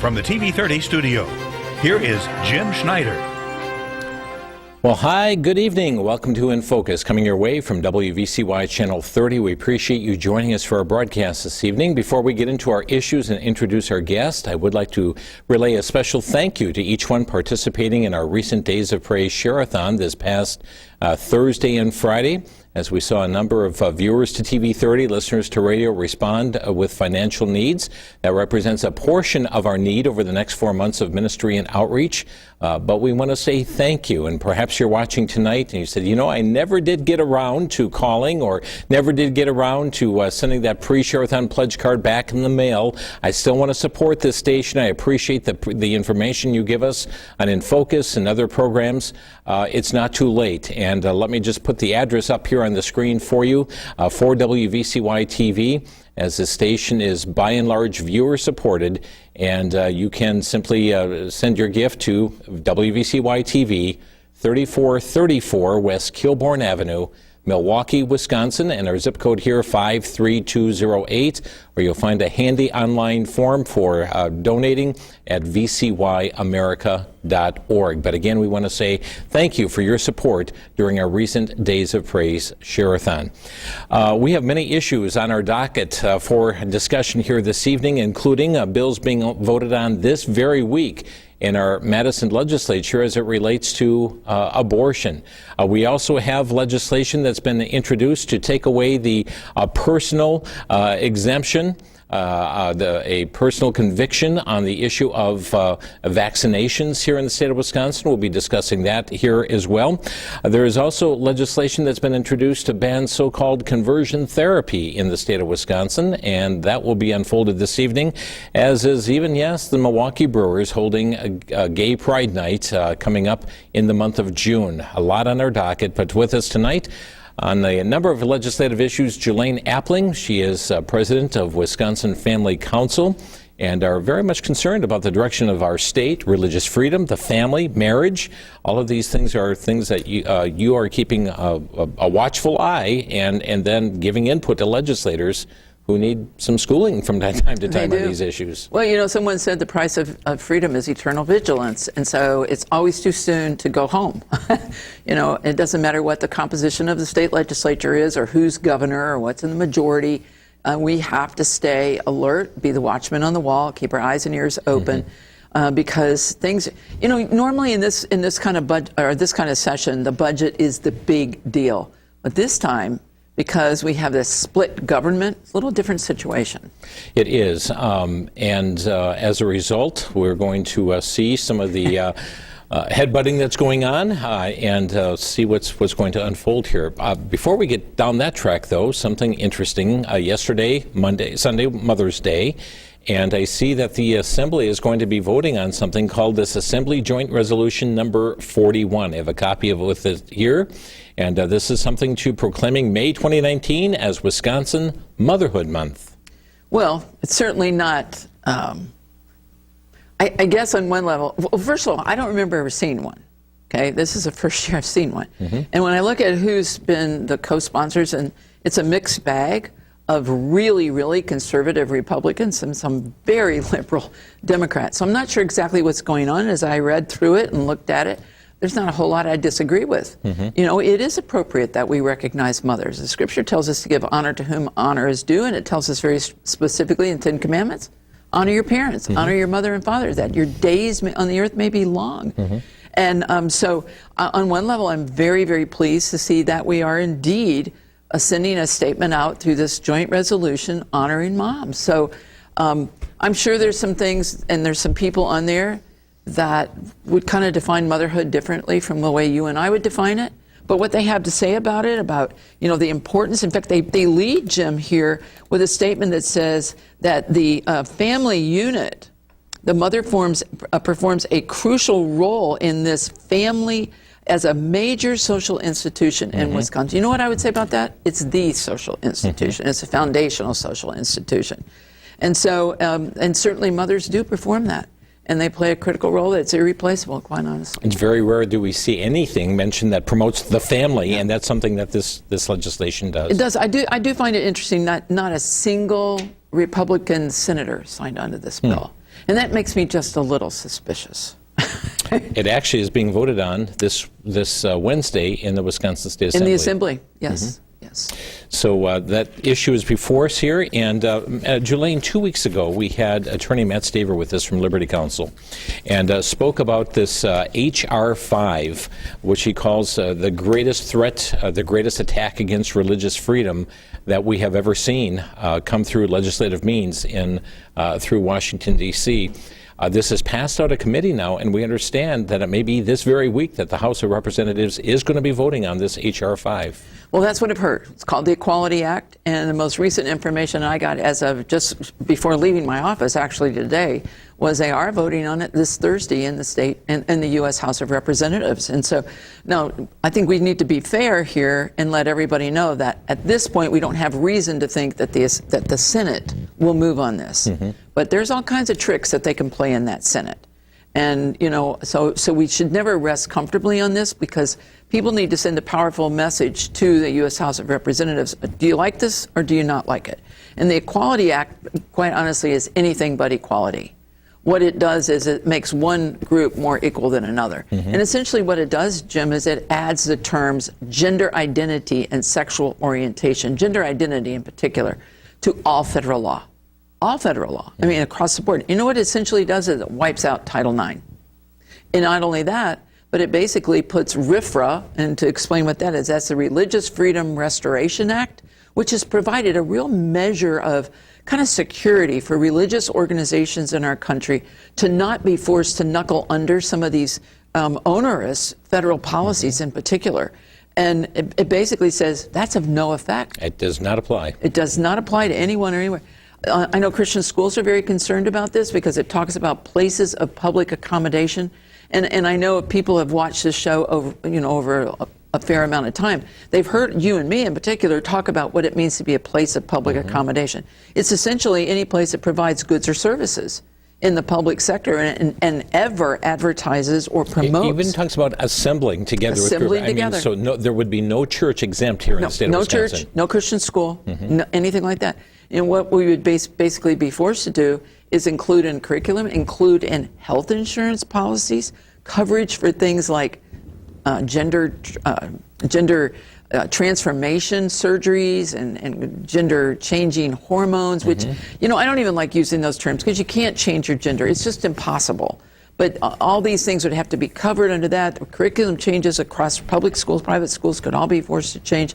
From the TV30 studio, here is Jim Schneider. Well, hi, good evening. Welcome to inFocus, coming your way from WVCY Channel 30. We appreciate you joining us for our broadcast this evening. Before we get into our issues and introduce our guest, I would like to relay a special thank you to each one participating in our recent Days of Praise Share-a-thon this past Thursday and Friday, as we saw a number of viewers to TV30, listeners to radio respond with financial needs. That represents a portion of our need over the next 4 months of ministry and outreach. But we want to say thank you. And perhaps you're watching tonight and you said, you know, I never did get around to calling or never did get around to sending that pre-Share-a-thon pledge card back in the mail. I still want to support this station. I appreciate the information you give us on inFocus and other programs. It's not too late. And let me just put the address up here on the screen for you for WVCY TV, as the station is by and large viewer supported, and you can simply send your gift to WVCY TV, 3434 West Kilbourne Avenue, Milwaukee, Wisconsin, and our zip code here 53208, where you'll find a handy online form for donating at vcyamerica.org. But again, we want to say thank you for your support during our recent Days of Praise Share-a-thon. We have many issues on our docket for discussion here this evening, including bills being voted on this very week in our Madison legislature as it relates to abortion. We also have legislation that's been introduced to take away the personal exemption, a personal conviction on the issue of vaccinations here in the state of Wisconsin. We'll be discussing that here as well. There is also legislation that's been introduced to ban so-called conversion therapy in the state of Wisconsin, and that will be unfolded this evening, as is even, yes, the Milwaukee Brewers holding a Gay Pride Night coming up in the month of June. A lot on our docket, but with us tonight on a number of legislative issues, Julaine Appling. She is president of Wisconsin Family Council and are very much concerned about the direction of our state, religious freedom, the family, marriage. All of these things are things that you are keeping a watchful eye and then giving input to legislators who need some schooling from time to time on these issues. Well, you know, someone said the price of freedom is eternal vigilance, and so it's always too soon to go home. You know, it doesn't matter what the composition of the state legislature is or who's governor or what's in the majority. We have to stay alert, be the watchman on the wall, keep our eyes and ears open, because things, you know, normally in this kind of this kind of session, the budget is the big deal, but this time, because we have this split government, it's a little different situation. It is, and as a result, we're going to see some of the headbutting that's going on and see what's going to unfold here. Before we get down that track, though, something interesting. Sunday, Mother's Day, and I see that the Assembly is going to be voting on something called this Assembly Joint Resolution number 41. I have a copy of it with it here. And this is something to proclaiming May 2019 as Wisconsin Motherhood Month. Well, it's certainly not, I guess on one level, well, first of all, I don't remember ever seeing one. Okay, this is the first year I've seen one. And when I look at who's been the co-sponsors, and it's a mixed bag of really, really conservative Republicans and some very liberal Democrats. So I'm not sure exactly what's going on as I read through it and looked at it. There's not a whole lot I disagree with. You know, it is appropriate that we recognize mothers. The Scripture tells us to give honor to whom honor is due, and it tells us very specifically in 10 Commandments, honor your parents, honor your mother and father, that your days on the earth may be long. And so on one level, I'm very, very pleased to see that we are indeed sending a statement out through this joint resolution honoring moms. So I'm sure there's some things, and there's some people on there that would kind of define motherhood differently from the way you and I would define it. But what they have to say about it, about, you know, the importance, in fact, they lead, Jim, here with a statement that says that the family unit, the mother performs a crucial role in this family as a major social institution in Wisconsin. You know what I would say about that? It's the social institution. It's a foundational social institution. And so, and certainly mothers do perform that. And they play a critical role that's irreplaceable, quite honestly. It's very rare do we see anything mentioned that promotes the family, and that's something that this legislation does. It does. I do find it interesting, not a single Republican senator signed onto this bill. And that makes me just a little suspicious. It actually is being voted on this Wednesday in the Wisconsin State Assembly. In the Assembly, yes. Yes. So that issue is before us here. And Julaine, 2 weeks ago, we had Attorney Matt Staver with us from Liberty Counsel and spoke about this H.R. 5, which he calls the greatest threat, the greatest attack against religious freedom that we have ever seen come through legislative means through Washington, D.C. This has passed out of committee now, and we understand that it may be this very week that the House of Representatives is going to be voting on this H.R. 5. Well, that's what I've heard. It's called the Equality Act, and the most recent information I got as of just before leaving my office, actually today, was they are voting on it this Thursday in the state and in the U.S. House of Representatives. And so now I think we need to be fair here and let everybody know that at this point we don't have reason to think that the Senate will move on this. But there's all kinds of tricks that they can play in that Senate. And, so we should never rest comfortably on this, because people need to send a powerful message to the U.S. House of Representatives. Do you like this or do you not like it? And the Equality Act, quite honestly, is anything but equality. What it does is it makes one group more equal than another. And essentially what it does, Jim, is it adds the terms gender identity and sexual orientation, gender identity in particular, to all federal law. All federal law. I mean, across the board. You know what it essentially does is it wipes out Title IX. And not only that, but it basically puts RFRA, and to explain what that is, that's the Religious Freedom Restoration Act, which has provided a real measure of kind of security for religious organizations in our country to not be forced to knuckle under some of these onerous federal policies in particular. And it basically says that's of no effect. It does not apply. It does not apply to anyone or anywhere. I know Christian schools are very concerned about this because it talks about places of public accommodation. And I know people have watched this show over a fair amount of time. They've heard you and me in particular talk about what it means to be a place of public accommodation. It's essentially any place that provides goods or services in the public sector and ever advertises or promotes. It even talks about assembling together with people. I mean, so there would be no church exempt here in the state of Wisconsin. No church, no Christian school, anything like that. And what we would basically be forced to do is include in curriculum, include in health insurance policies, coverage for things like gender transformation surgeries and gender changing hormones, which, I don't even like using those terms because you can't change your gender. It's just impossible. But all these things would have to be covered under that. The curriculum changes across public schools, private schools could all be forced to change.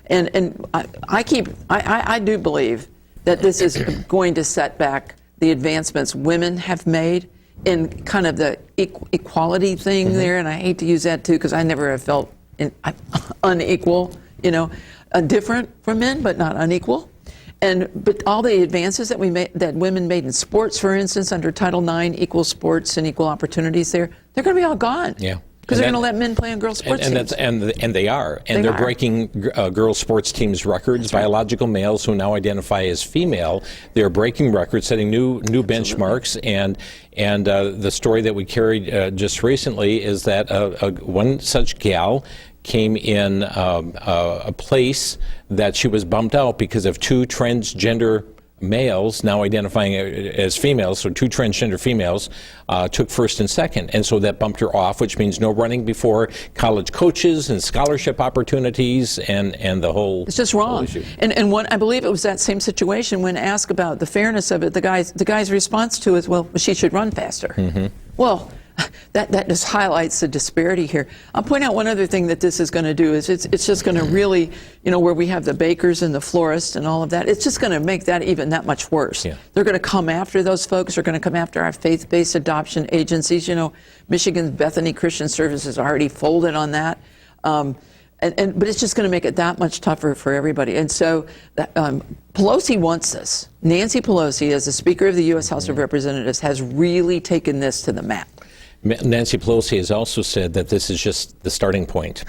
And I do believe that this is going to set back the advancements women have made in kind of the equality thing there. And I hate to use that too because I never have felt unequal, different from men, but not unequal. But all the advances that that women made in sports, for instance, under Title IX, equal sports and equal opportunities they're going to be all gone. Yeah. Because they're going to let men play on girls' sports teams. And they are. And they're breaking girls' sports teams' records. Biological males who now identify as female, they're breaking records, setting new benchmarks. And the story that we carried just recently is that one such gal came in a place that she was bumped out because of two transgender males now identifying as females, so two transgender females took first and second, and so that bumped her off, which means no running before college coaches and scholarship opportunities and the whole. It's just wrong. And one, I believe it was that same situation when asked about the fairness of it. The guy's response to it is, well, she should run faster. Well, that just highlights the disparity here. I'll point out one other thing that this is going to do is it's just going to really, where we have the bakers and the florists and all of that, it's just going to make that even that much worse. Yeah. They're going to come after those folks. They're going to come after our faith-based adoption agencies. Michigan's Bethany Christian Services already folded on that. But it's just going to make it that much tougher for everybody. And so Pelosi wants this. Nancy Pelosi, as the Speaker of the U.S. House of Representatives, has really taken this to the map. Nancy Pelosi has also said that this is just the starting point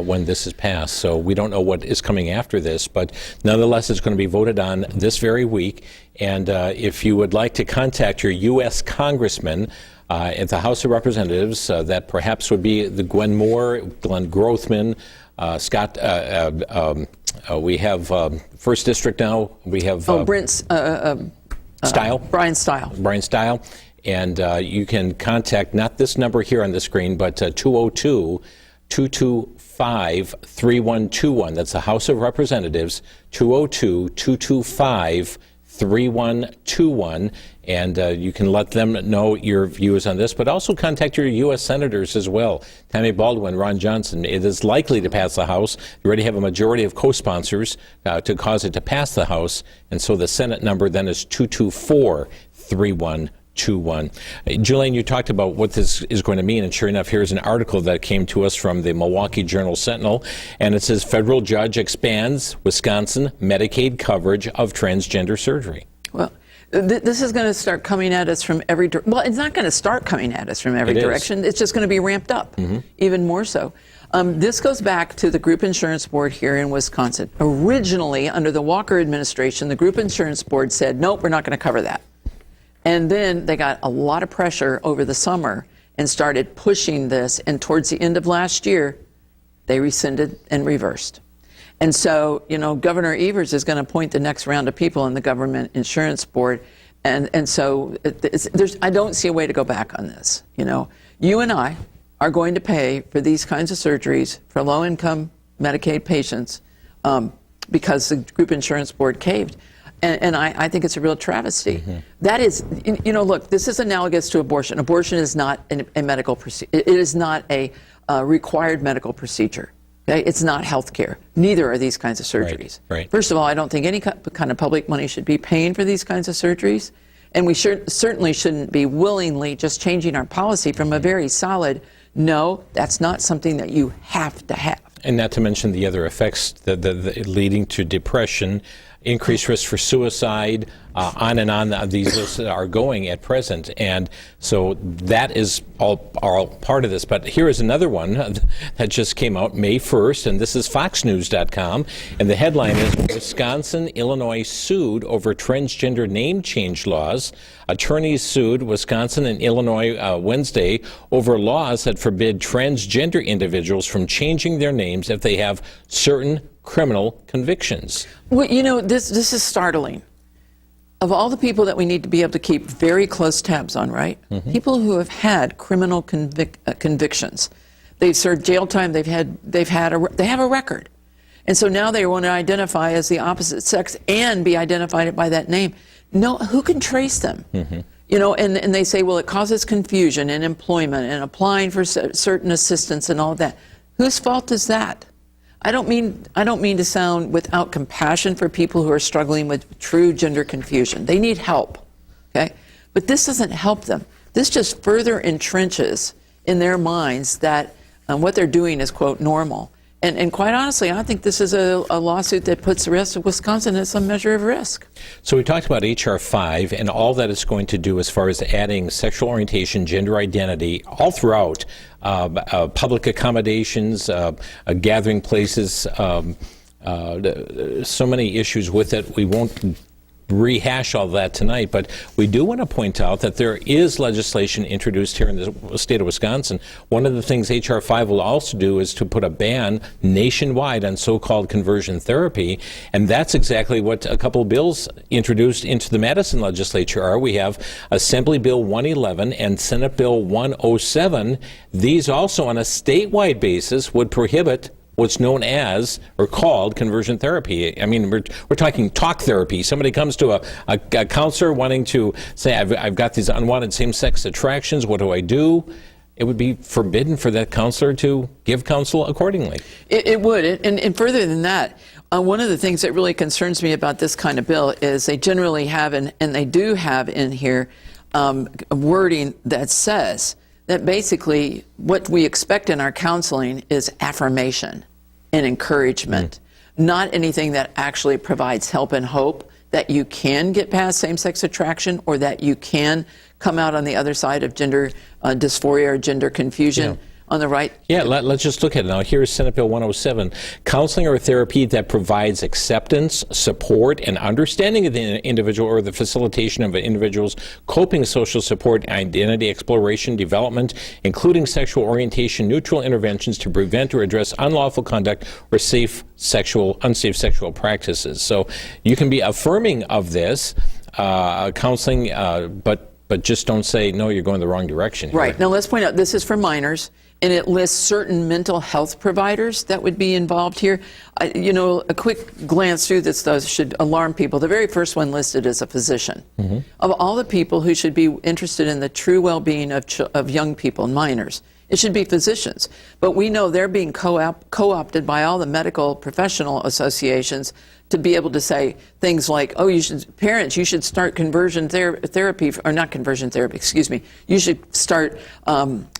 when this is passed. So we don't know what is coming after this, but nonetheless, it's going to be voted on this very week. And if you would like to contact your U.S. congressman at the House of Representatives, that perhaps would be the Gwen Moore, Glenn Grothman, Scott. We have First District now. We have Brent's. Style. Brian Style. Brian Style. And you can contact not this number here on the screen, but 202-225-3121. That's the House of Representatives, 202-225-3121. And you can let them know your views on this, but also contact your U.S. senators as well. Tammy Baldwin, Ron Johnson. It is likely to pass the House. You already have a majority of co-sponsors to cause it to pass the House. And so the Senate number then is 224-3121. Julaine, you talked about what this is going to mean, and sure enough, here's an article that came to us from the Milwaukee Journal-Sentinel, and it says federal judge expands Wisconsin Medicaid coverage of transgender surgery. Well, this is going to start coming at us from every direction. Well, it's not going to start coming at us from every direction. It's just going to be ramped up, even more so. This goes back to the Group Insurance Board here in Wisconsin. Originally, under the Walker administration, the Group Insurance Board said, nope, we're not going to cover that. And then they got a lot of pressure over the summer and started pushing this. And towards the end of last year, they rescinded and reversed. And so, you know, Governor Evers is going to appoint the next round of people in the Government Insurance Board. And so I don't see a way to go back on this. You know, you and I are going to pay for these kinds of surgeries for low-income Medicaid patients because the Group Insurance Board caved. And I think it's a real travesty. That is, you know, look, this is analogous to abortion. Abortion is not a medical procedure. It is not a required medical procedure. Okay? It's not health care. Neither are these kinds of surgeries. Right. First of all, I don't think any kind of public money should be paying for these kinds of surgeries. And we certainly shouldn't be willingly just changing our policy from a very solid, no, that's not something that you have to have. And not to mention the other effects the leading to depression, increased risk for suicide, on and on these lists are going at present. And so that is all part of this. But here is another one that just came out May 1st, and this is foxnews.com. And the headline is, Wisconsin, Illinois sued over transgender name change laws. Attorneys sued Wisconsin and Illinois Wednesday over laws that forbid transgender individuals from changing their names if they have certain criminal convictions. Well, you know, this is startling. Of all the people that we need to be able to keep very close tabs on, right? People who have had criminal convictions, they've served jail time, they have a record, and so now they want to identify as the opposite sex and be identified by that name. No, who can trace them? You know, and they say, well, it causes confusion in employment and applying for certain assistance and all of that. Whose fault is that? I don't mean to sound without compassion for people who are struggling with true gender confusion. They need help, okay? But this doesn't help them. This just further entrenches in their minds that what they're doing is, quote, normal. And quite honestly, I think this is a lawsuit that puts the rest of Wisconsin at some measure of risk. So we talked about H.R. 5 and all that it's going to do as far as adding sexual orientation, gender identity, all throughout public accommodations, gathering places, so many issues with it. We won't rehash all that tonight, but we do want to point out that there is legislation introduced here in the state of Wisconsin. One of the things H.R. 5 will also do is to put a ban nationwide on so-called conversion therapy, and that's exactly what a couple of bills introduced into the Madison legislature are. We have Assembly Bill 111 and Senate Bill 107. These also on a statewide basis would prohibit what's known as or called conversion therapy. I mean, we're talking talk therapy. Somebody comes to a counselor wanting to say, I've got these unwanted same-sex attractions. What do I do? It would be forbidden for that counselor to give counsel accordingly. It would. And further than that, one of the things that really concerns me about this kind of bill is they generally have, and they do have in here, wording that says that basically what we expect in our counseling is affirmation and encouragement, not anything that actually provides help and hope that you can get past same-sex attraction or that you can come out on the other side of gender dysphoria or gender confusion. On the right? Yeah, let's just look at it now. Here's Senate Bill 107. Counseling or therapy that provides acceptance, support, and understanding of the individual or the facilitation of an individual's coping social support, identity exploration, development, including sexual orientation, neutral interventions to prevent or address unlawful conduct or unsafe sexual practices. So you can be affirming of this counseling, but but just don't say, no, you're going the wrong direction here. Right. Now, let's point out, this is for minors, and it lists certain mental health providers that would be involved here. A quick glance through this, though, should alarm people. The very first one listed is a physician. Of all the people who should be interested in the true well-being of young people, minors, it should be physicians. But we know they're being co-opted by all the medical professional associations to be able to say things like, oh, you should start conversion therapy, or not conversion therapy, excuse me. You should start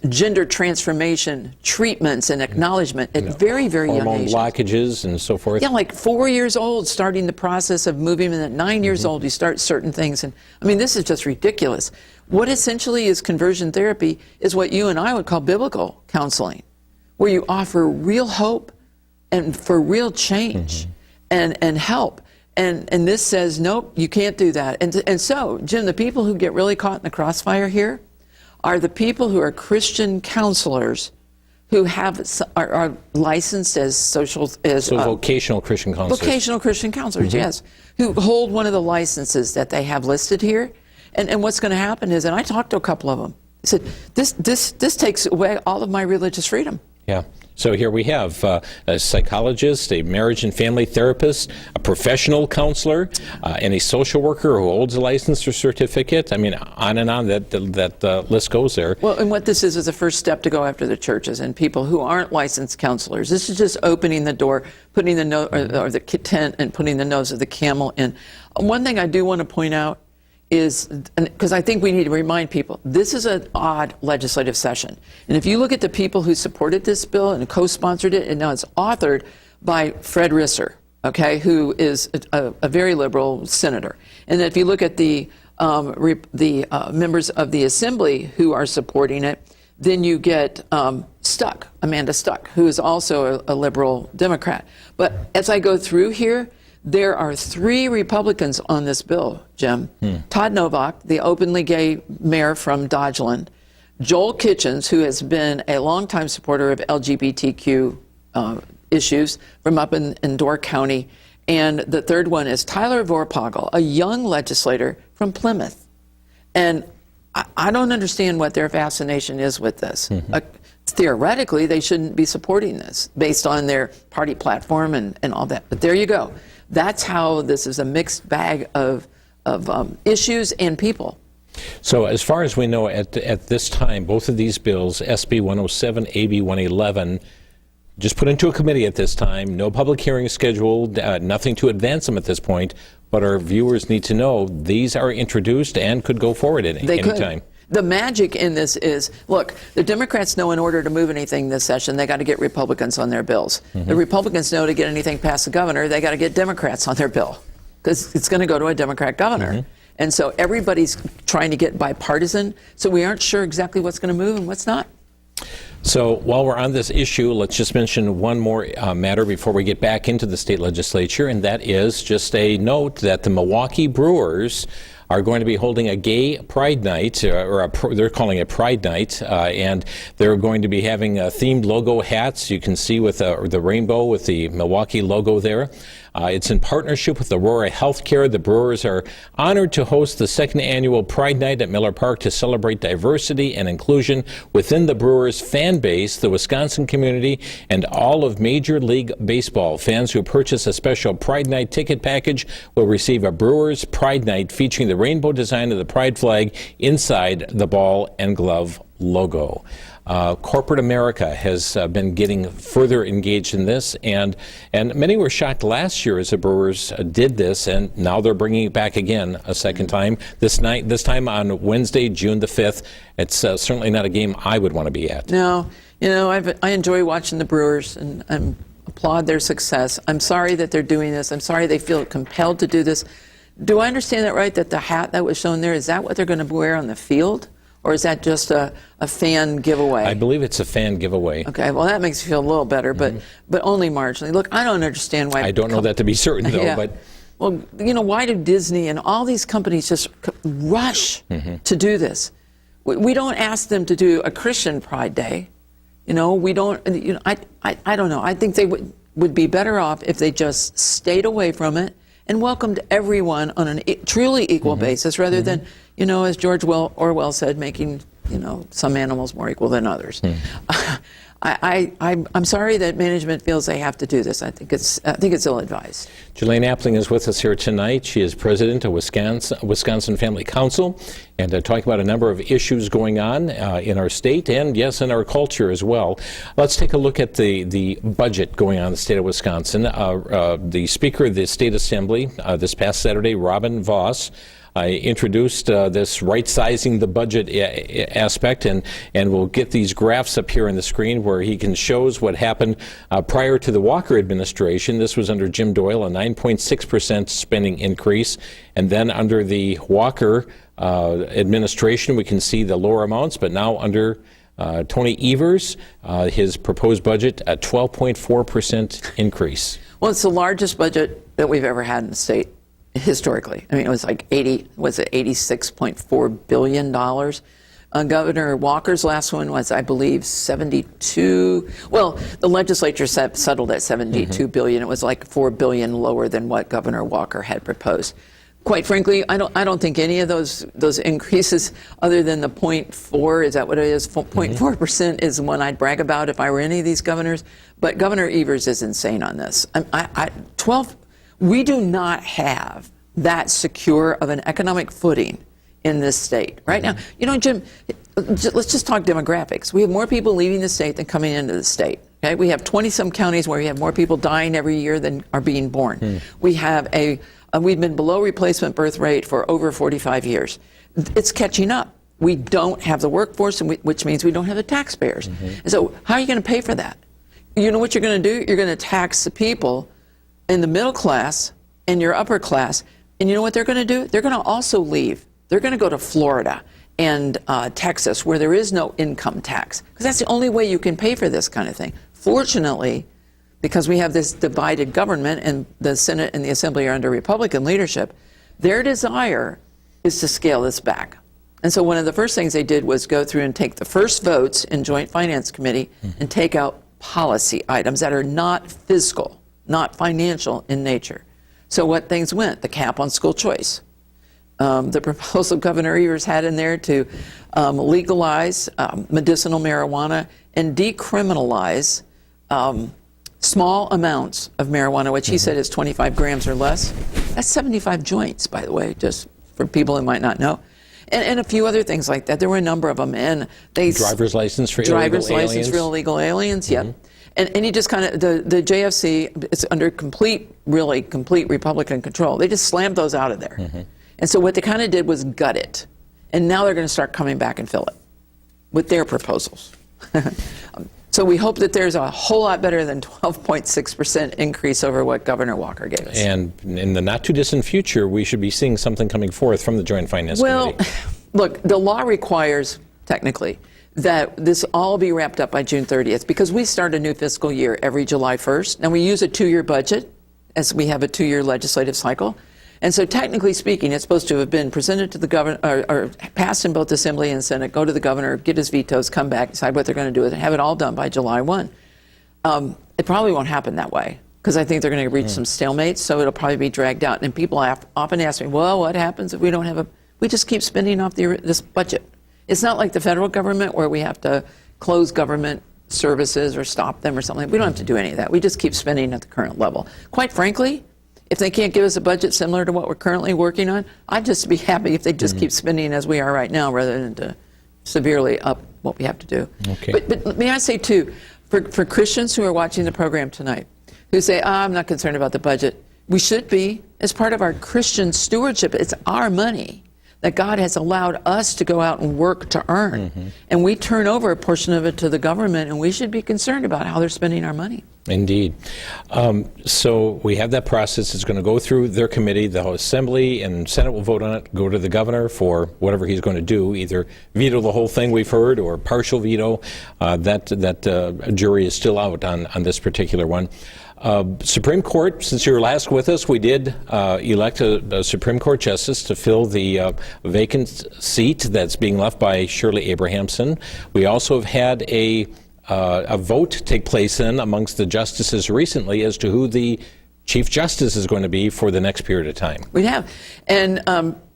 gender transformation treatments and acknowledgement at very, very young ages. Hormone blockages and so forth. Yeah, like 4 years old, starting the process of moving, and at 9 years old, you start certain things. And I mean, this is just ridiculous. What essentially is conversion therapy is what you and I would call biblical counseling, where you offer real hope and for real change and help. And this says, nope, you can't do that. And so, Jim, the people who get really caught in the crossfire here are the people who are Christian counselors who are licensed as vocational Christian counselors. Vocational Christian counselors, yes, who hold one of the licenses that they have listed here. And what's going to happen is, and I talked to a couple of them, I said, this takes away all of my religious freedom. Yeah. So here we have a psychologist, a marriage and family therapist, a professional counselor, and a social worker who holds a license or certificate. I mean, on and on that list goes there. Well, and what this is a first step to go after the churches and people who aren't licensed counselors. This is just opening the door, putting the or the tent and putting the nose of the camel in. One thing I do want to point out is, because I think we need to remind people, this is an odd legislative session. And if you look at the people who supported this bill and co-sponsored it, and now it's authored by Fred Risser, okay, who is a very liberal senator. And if you look at the members of the Assembly who are supporting it, then you get Amanda Stuck, who is also a liberal Democrat. But as I go through here, there are 3 Republicans on this bill, Jim. Todd Novak, the openly gay mayor from Dodgeland. Joel Kitchens, who has been a longtime supporter of LGBTQ issues from up in Door County. And the third one is Tyler Vorpagel, a young legislator from Plymouth. And I don't understand what their fascination is with this. Theoretically, they shouldn't be supporting this based on their party platform and all that. But there you go. That's how this is a mixed bag of issues and people. So as far as we know, at this time, both of these bills, SB 107, AB 111, just put into a committee at this time. No public hearing scheduled, nothing to advance them at this point. But our viewers need to know these are introduced and could go forward at any time. The magic in this is, look, the Democrats know in order to move anything this session, they got to get Republicans on their bills. The Republicans know to get anything past the governor, they got to get Democrats on their bill, because it's going to go to a Democrat governor. And so everybody's trying to get bipartisan, so we aren't sure exactly what's going to move and what's not. So while we're on this issue, let's just mention one more matter before we get back into the state legislature, and that is just a note that the Milwaukee Brewers are going to be holding a gay pride night, they're calling it Pride Night, and they're going to be having themed logo hats. You can see with the rainbow with the Milwaukee logo there. It's in partnership with Aurora Healthcare. The Brewers are honored to host the 2nd annual Pride Night at Miller Park to celebrate diversity and inclusion within the Brewers fan base, the Wisconsin community, and all of Major League Baseball. Fans who purchase a special Pride Night ticket package will receive a Brewers Pride Night featuring the rainbow design of the pride flag inside the ball and glove logo. Corporate America has been getting further engaged in this, and many were shocked last year as the Brewers did this, and now they're bringing it back again a second time. This time on Wednesday, June the 5th. It's certainly not a game I would want to be at. No, I enjoy watching the Brewers, and I applaud their success. I'm sorry that they're doing this. I'm sorry they feel compelled to do this. Do I understand that right, that the hat that was shown there, is that what they're going to wear on the field? Or is that just a fan giveaway? I believe it's a fan giveaway. Okay, well, that makes me feel a little better, but only marginally. Look, I don't understand why. I don't know that to be certain, though. Yeah. But well, why do Disney and all these companies just rush to do this? We don't ask them to do a Christian Pride Day. We don't. I don't know. I think they would be better off if they just stayed away from it and welcomed everyone on a truly equal basis, rather than, as George Orwell said, making, some animals more equal than others. I'm sorry that management feels they have to do this. I think it's ill-advised. Julaine Appling is with us here tonight. She is president of Wisconsin Family Council, and talking about a number of issues going on in our state and, yes, in our culture as well. Let's take a look at the budget going on in the state of Wisconsin. The Speaker of the State Assembly this past Saturday, Robin Vos, introduced this right-sizing the budget aspect, and we'll get these graphs up here on the screen where he can show us what happened prior to the Walker administration. This was under Jim Doyle, a 9.6% spending increase, and then under the Walker administration, we can see the lower amounts, but now under Tony Evers, his proposed budget, a 12.4% increase. Well, it's the largest budget that we've ever had in the state. Historically, I mean, it was like $86.4 billion. Governor Walker's last one was, I believe, 72. Well, the legislature settled at 72 billion. It was like $4 billion lower than what Governor Walker had proposed. Quite frankly, I don't think any of those increases, other than the 0.4, is that what it is? 0.4% is one I'd brag about if I were any of these governors. But Governor Evers is insane on this. We do not have that secure of an economic footing in this state right now. Jim, let's just talk demographics. We have more people leaving the state than coming into the state. Okay, we have 20-some counties where we have more people dying every year than are being born. We have we've been below replacement birth rate for over 45 years. It's catching up. We don't have the workforce, which means we don't have the taxpayers. And so, how are you going to pay for that? You know what you're going to do? You're going to tax the people in the middle class and your upper class, and you know what they're going to do? They're going to also leave. They're going to go to Florida and Texas, where there is no income tax, because that's the only way you can pay for this kind of thing. Fortunately, because we have this divided government and the Senate and the Assembly are under Republican leadership, their desire is to scale this back. And so one of the first things they did was go through and take the first votes in Joint Finance Committee and take out policy items that are not fiscal, not financial in nature. So what things went? The cap on school choice. The proposal Governor Evers had in there to legalize medicinal marijuana and decriminalize small amounts of marijuana, which he said is 25 grams or less. That's 75 joints, by the way, just for people who might not know. And a few other things like that. There were a number of them. And they driver's license for illegal aliens. Yep. And he just kind of, the JFC is under complete Republican control. They just slammed those out of there. And so what they kind of did was gut it. And now they're going to start coming back and fill it with their proposals. So we hope that there's a whole lot better than 12.6% increase over what Governor Walker gave us. And in the not too distant future, we should be seeing something coming forth from the Joint Finance Committee. Well, look, the law requires, technically, that this all be wrapped up by June 30th, because we start a new fiscal year every July 1st. Now, we use a 2-year budget, as we have a 2-year legislative cycle. And so technically speaking, it's supposed to have been presented to the governor, or passed in both the Assembly and Senate, go to the governor, get his vetoes, come back, decide what they're going to do with it, have it all done by July 1. It probably won't happen that way, because I think they're going to reach some stalemates, so it'll probably be dragged out. And people often ask me, well, what happens if we don't have we just keep spending off this budget. It's not like the federal government where we have to close government services or stop them or something. We don't have to do any of that. We just keep spending at the current level. Quite frankly, if they can't give us a budget similar to what we're currently working on, I'd just be happy if they just keep spending as we are right now, rather than to severely up what we have to do. Okay. But may I say, too, for Christians who are watching the program tonight, who say, I'm not concerned about the budget, we should be. As part of our Christian stewardship, it's our money that God has allowed us to go out and work to earn. And we turn over a portion of it to the government, and we should be concerned about how they're spending our money. Indeed. So we have that process. It's going to go through their committee. The Assembly and Senate will vote on it, go to the governor for whatever he's going to do, either veto the whole thing we've heard or partial veto. That jury is still out on this particular one. Supreme Court, since you were last with us, we did elect a Supreme Court justice to fill the vacant seat that's being left by Shirley Abrahamson. We also have had a vote take place amongst the justices recently as to who the Chief Justice is going to be for the next period of time. We have. And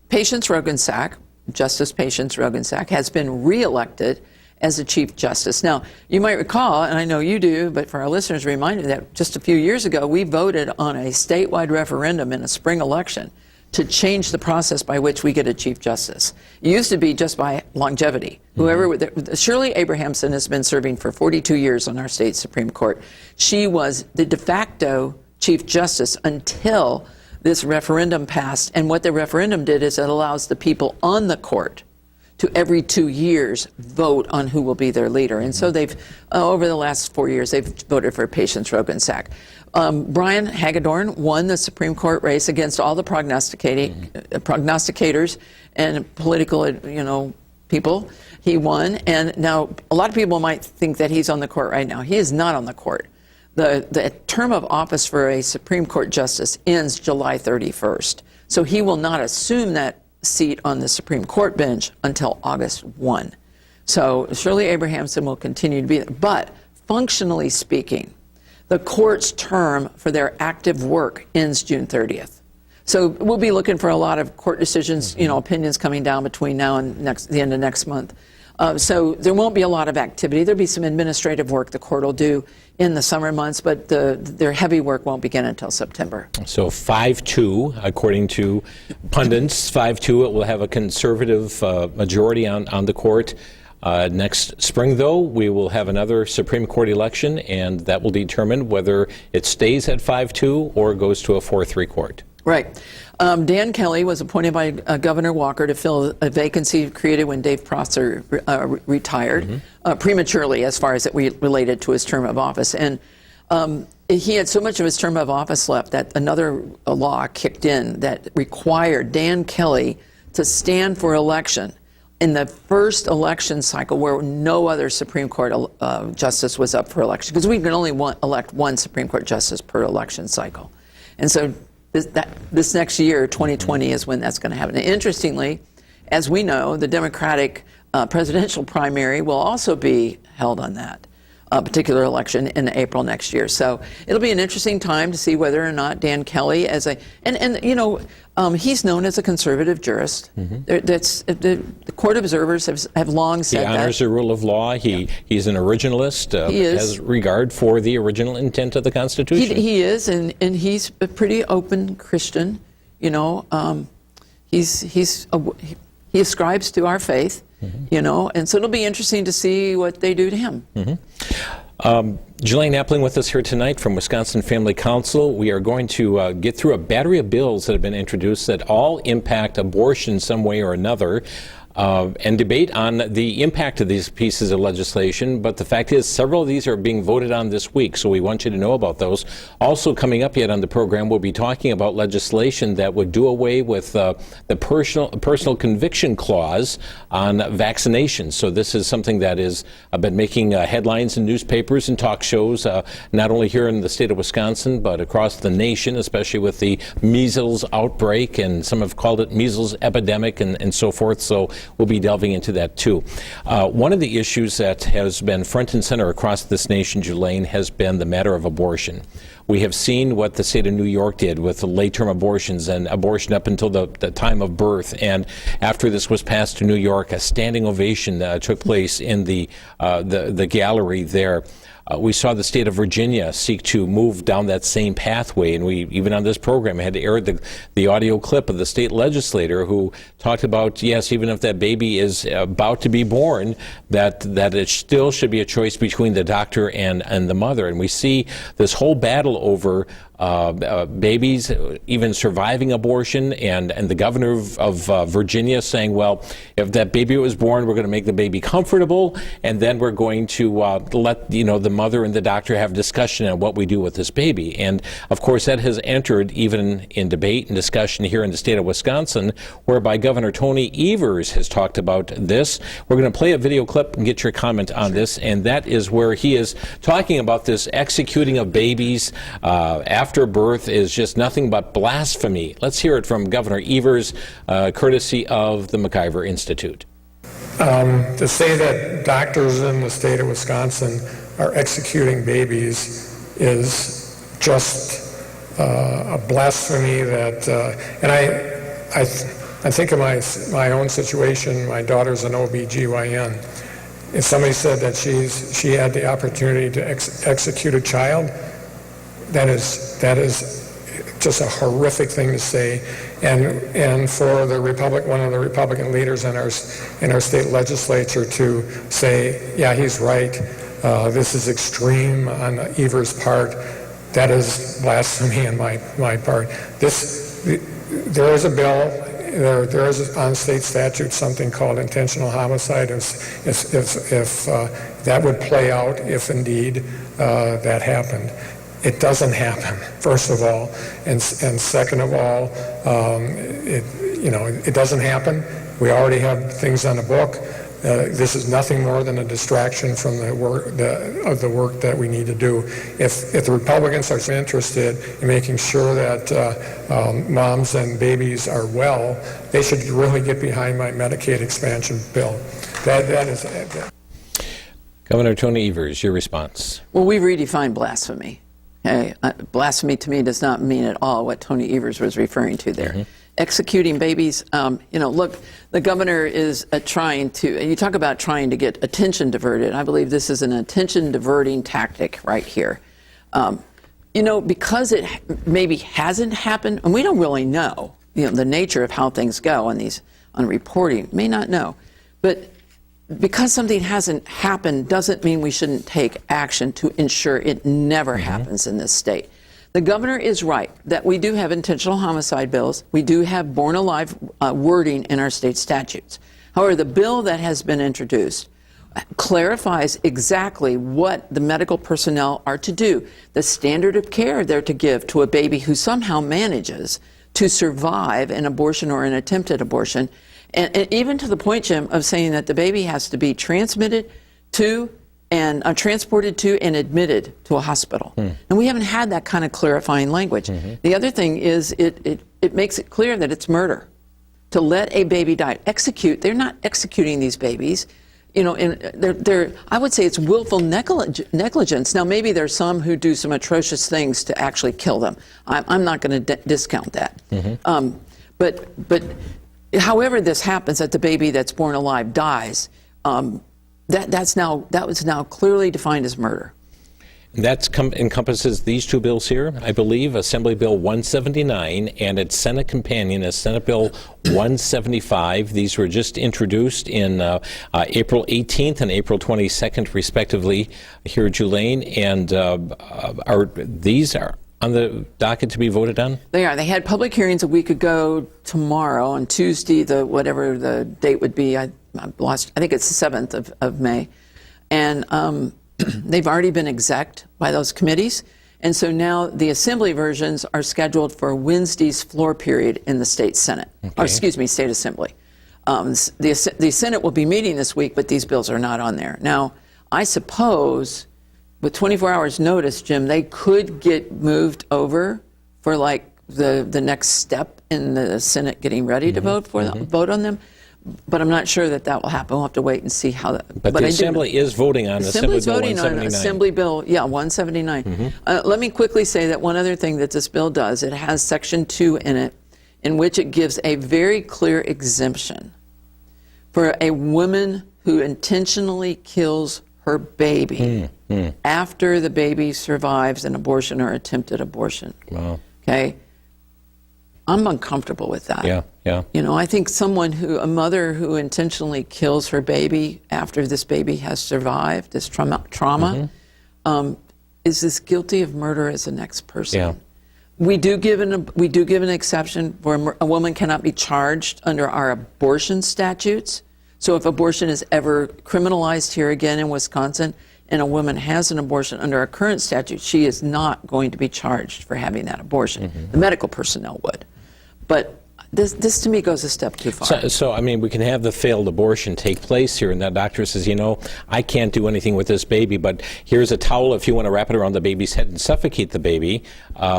Patience Roggensack, Justice Patience Roggensack, has been reelected as the Chief Justice. Now, you might recall, and I know you do, but for our listeners, remind you that just a few years ago, we voted on a statewide referendum in a spring election to change the process by which we get a Chief Justice. It used to be just by longevity. Shirley Abrahamson has been serving for 42 years on our state Supreme Court. She was the de facto Chief Justice until this referendum passed. And what the referendum did is it allows the people on the court to every 2 years vote on who will be their leader. And so they've, over the last 4 years, they've voted for Patience Roggensack. Brian Hagedorn won the Supreme Court race against all the prognosticators and political, people. He won. And now a lot of people might think that he's on the court right now. He is not on the court. The term of office for a Supreme Court justice ends July 31st. So he will not assume that seat on the Supreme Court bench until August 1. So Shirley Abrahamson will continue to be there. But functionally speaking, the court's term for their active work ends June 30th. So we'll be looking for a lot of court decisions, opinions coming down between now and the end of next month. So there won't be a lot of activity. There'll be some administrative work the court will do in the summer months, but their heavy work won't begin until September. So 5-2, according to pundits, 5-2, it will have a conservative majority on the court. Next spring, though, we will have another Supreme Court election, and that will determine whether it stays at 5-2 or goes to a 4-3 court. Right. Dan Kelly was appointed by Governor Walker to fill a vacancy created when Dave Prosser retired prematurely, as far as it related to his term of office. And he had so much of his term of office left that another law kicked in that required Dan Kelly to stand for election in the first election cycle where no other Supreme Court justice was up for election, because we can only elect one Supreme Court justice per election cycle. And so this next year, 2020, is when that's going to happen. And interestingly, as we know, the Democratic presidential primary will also be held on that particular election in April next year. So it'll be an interesting time to see whether or not Dan Kelly, he's known as a conservative jurist. The court observers have long said that. He honors the rule of law. He's an originalist. He is. Has regard for the original intent of the Constitution. He is, and he's a pretty open Christian. He ascribes to our faith. And so it'll be interesting to see what they do to him. Julaine Appling with us here tonight from Wisconsin Family Council. We are going to get through a battery of bills that have been introduced that all impact abortion some way or another. And debate on the impact of these pieces of legislation. But the fact is, several of these are being voted on this week, so we want you to know about those. Also coming up yet on the program, we'll be talking about legislation that would do away with the personal conviction clause on vaccinations. So this is something that has been making headlines in newspapers and talk shows, not only here in the state of Wisconsin, but across the nation, especially with the measles outbreak, and some have called it measles epidemic and so forth. So we'll be delving into that too. One of the issues that has been front and center across this nation, Julaine, has been the matter of abortion. We have seen what the state of New York did with late-term abortions and abortion up until the time of birth. And after this was passed to New York, a standing ovation took place in the gallery there. We saw the state of Virginia seek to move down that same pathway, and we, even on this program, had to air the audio clip of the state legislator who talked about, yes, even if that baby is about to be born, that it still should be a choice between the doctor and the mother. And we see this whole battle over babies even surviving abortion, and the governor of Virginia saying, well, if that baby was born, we're going to make the baby comfortable, and then we're going to let the mother and the doctor have discussion on what we do with this baby. And of course that has entered even in debate and discussion here in the state of Wisconsin, whereby Governor Tony Evers has talked about this. We're going to play a video clip and get your comment on this, and that is where he is talking about this executing of babies after birth is just nothing but blasphemy. Let's hear it from Governor Evers, courtesy of the MacIver Institute. To say that doctors in the state of Wisconsin are executing babies is just a blasphemy that, and I think of my own situation. My daughter's an OB/GYN. If somebody said that she had the opportunity to execute a child, that is just a horrific thing to say. And for one of the Republican leaders in our state legislature to say, yeah, he's right, this is extreme on Evers' part, that is blasphemy on my part. There is a bill, there is on state statute something called intentional homicide. If that would play out, if indeed that happened. It doesn't happen, first of all, and second of all, it doesn't happen. We already have things on the book. This is nothing more than a distraction from the work that we need to do. If the Republicans are interested in making sure that moms and babies are well, they should really get behind my Medicaid expansion bill. That is. Governor Tony Evers, your response. Well, we redefine blasphemy. Okay? Blasphemy to me does not mean at all what Tony Evers was referring to there. Mm-hmm. Executing babies, look, the governor is trying to, and you talk about trying to get attention diverted. I believe this is an attention diverting tactic right here. Because it maybe hasn't happened, and we don't really know, the nature of how things go on reporting, may not know. But because something hasn't happened doesn't mean we shouldn't take action to ensure it never happens in this state. The governor is right that we do have intentional homicide bills. We do have born alive wording in our state statutes. However, the bill that has been introduced clarifies exactly what the medical personnel are to do, the standard of care they're to give to a baby who somehow manages to survive an abortion or an attempted abortion, and even to the point, Jim, of saying that the baby has to be transmitted to and transported to and admitted to a hospital. And we haven't had that kind of clarifying language. The other thing is it makes it clear that it's murder to let a baby die. They're not executing these babies. I would say it's willful negligence. Now, maybe there's some who do some atrocious things to actually kill them. I'm not going to discount that. But however this happens, that the baby that's born alive dies, that was now clearly defined as murder. That encompasses these two bills here, I believe, Assembly Bill 179 and its Senate companion is Senate Bill 175. These were just introduced in April 18th and April 22nd, respectively, here, Julaine. And these are on the docket to be voted on? They are. They had public hearings a week ago tomorrow, on Tuesday, whatever the date would be. I think it's the 7th of May. And they've already been exec'd by those committees. And so now the Assembly versions are scheduled for Wednesday's floor period in the state Senate, or excuse me, state Assembly. The Senate will be meeting this week, but these bills are not on there. Now, I suppose with 24 hours notice, Jim, they could get moved over for like the next step in the Senate getting ready to vote on them. But I'm not sure that will happen. We'll have to wait and see how that. But the Assembly is voting on Assembly Bill 179. Assembly's voting on Assembly Bill, 179. Let me quickly say that one other thing that this bill does, it has Section 2 in it, in which it gives a very clear exemption for a woman who intentionally kills her baby after the baby survives an abortion or attempted abortion. Wow. Okay? I'm uncomfortable with that. Yeah. I think a mother who intentionally kills her baby after this baby has survived this trauma, is as guilty of murder as the next person. Yeah. We do give an exception where a woman cannot be charged under our abortion statutes. So if abortion is ever criminalized here again in Wisconsin, and a woman has an abortion under our current statute, she is not going to be charged for having that abortion. The medical personnel would. But this to me goes a step too far. So, I mean, we can have the failed abortion take place here, and that doctor says, I can't do anything with this baby, but here's a towel. If you want to wrap it around the baby's head and suffocate the baby,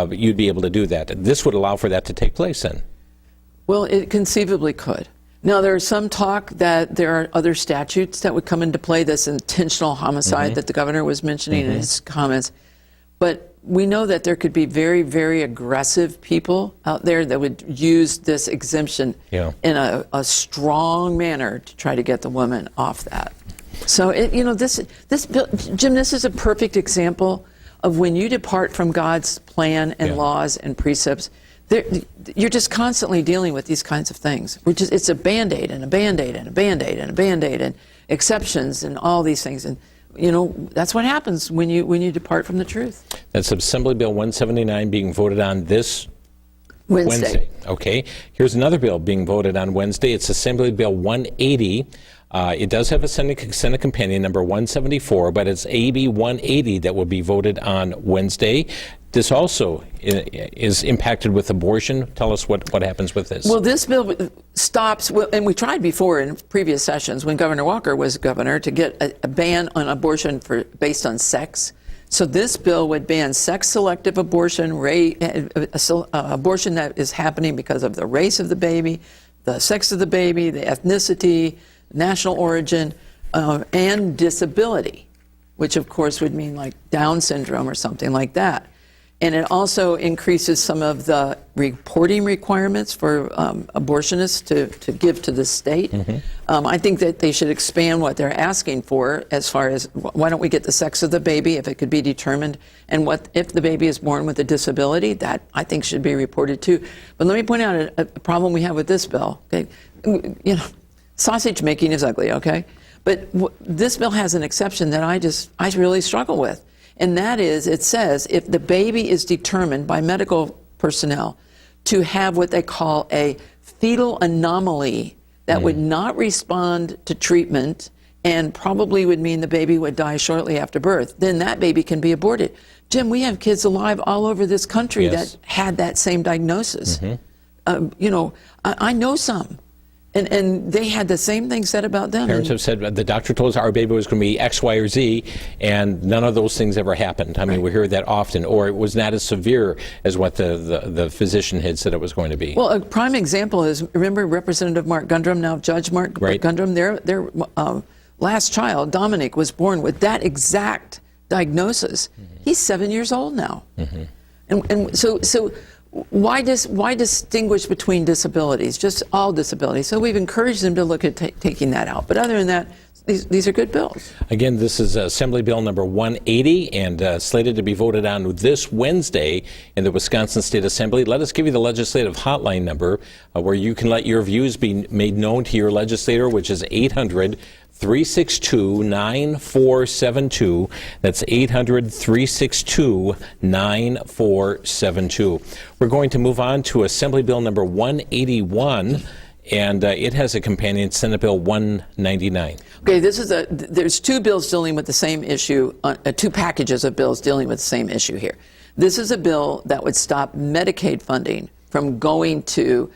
you'd be able to do that. This would allow for that to take place then? Well, it conceivably could. Now, there's some talk that there are other statutes that would come into play, this intentional homicide that the governor was mentioning in his comments. But we know that there could be very, very aggressive people out there that would use this exemption in a strong manner to try to get the woman off that. So, this bill, Jim, this is a perfect example of when you depart from God's plan and laws and precepts. You're just constantly dealing with these kinds of things. It's a Band-Aid and a Band-Aid and a Band-Aid and a Band-Aid and exceptions and all these things. And that's what happens when you depart from the truth. That's Assembly Bill 179 being voted on this Wednesday. Okay. Here's another bill being voted on Wednesday. It's Assembly Bill 180. It does have a Senate companion, number 174, but it's AB 180 that will be voted on Wednesday. This also is impacted with abortion. Tell us what happens with this. Well, this bill stops, and we tried before in previous sessions when Governor Walker was governor to get a ban on abortion based on sex. So this bill would ban sex-selective abortion, abortion that is happening because of the race of the baby, the sex of the baby, the ethnicity, national origin, and disability, which of course would mean like Down syndrome or something like that. And it also increases some of the reporting requirements for abortionists to give to the state. I think that they should expand what they're asking for as far as why don't we get the sex of the baby if it could be determined, and what if the baby is born with a disability. That I think should be reported too. But let me point out a problem we have with this bill. Okay, sausage making is ugly. Okay, but this bill has an exception that I really struggle with. And that is, it says, if the baby is determined by medical personnel to have what they call a fetal anomaly that would not respond to treatment and probably would mean the baby would die shortly after birth, then that baby can be aborted. Jim, we have kids alive all over this country that had that same diagnosis. I know some. And they had the same thing said about them. Parents have said, the doctor told us our baby was going to be X, Y, or Z, and none of those things ever happened. I mean, we hear that often. Or it was not as severe as what the physician had said it was going to be. Well, a prime example is, remember Representative Mark Gundrum, now Judge Mark Gundrum? Their last child, Dominic, was born with that exact diagnosis. He's 7 years old now. And so why distinguish between disabilities? Just all disabilities. So we've encouraged them to look at taking that out. But other than that, these are good bills. Again, this is Assembly Bill number 180 and slated to be voted on this Wednesday in the Wisconsin State Assembly. Let us give you the legislative hotline number where you can let your views be made known to your legislator, which is 800-362-9472. That's 800-362-9472. We're going to move on to Assembly Bill number 181, and it has a companion, Senate Bill 199. Okay, there's two bills dealing with the same issue, two packages of bills dealing with the same issue here. This is a bill that would stop Medicaid funding from going to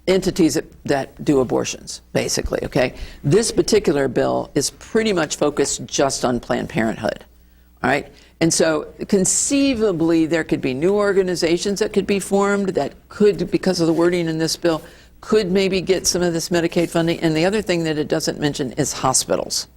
entities that do abortions, basically, okay? This particular bill is pretty much focused just on Planned Parenthood, all right? And so conceivably there could be new organizations that could be formed that could, because of the wording in this bill, could maybe get some of this Medicaid funding. And the other thing that it doesn't mention is hospitals,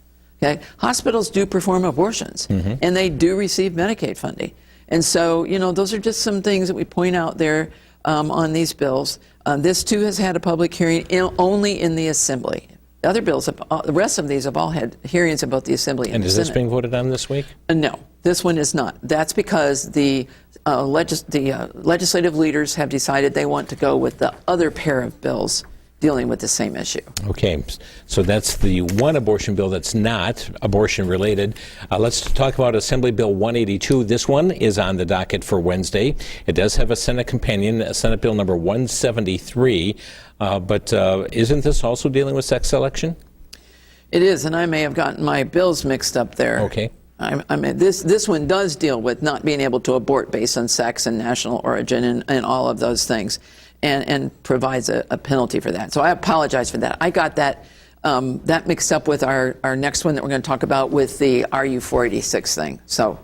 okay? Hospitals do perform abortions, and they do receive Medicaid funding. And so, those are just some things that we point out there on these bills. This too has had a public hearing only in the Assembly. The other bills, the rest of these have all had hearings about the Assembly and the Senate. And is this being voted on this week? No, this one is not. That's because the legislative leaders have decided they want to go with the other pair of bills dealing with the same issue. Okay, so that's the one abortion bill that's not abortion related. Let's talk about Assembly Bill 182. This one is on the docket for Wednesday. It does have a Senate companion, Senate Bill number 173, but isn't this also dealing with sex selection? It is, and I may have gotten my bills mixed up there. Okay. I mean, this one does deal with not being able to abort based on sex and national origin and all of those things, and provides a penalty for that. So I apologize for that. I got that mixed up with our next one that we're going to talk about with the RU 486 thing. So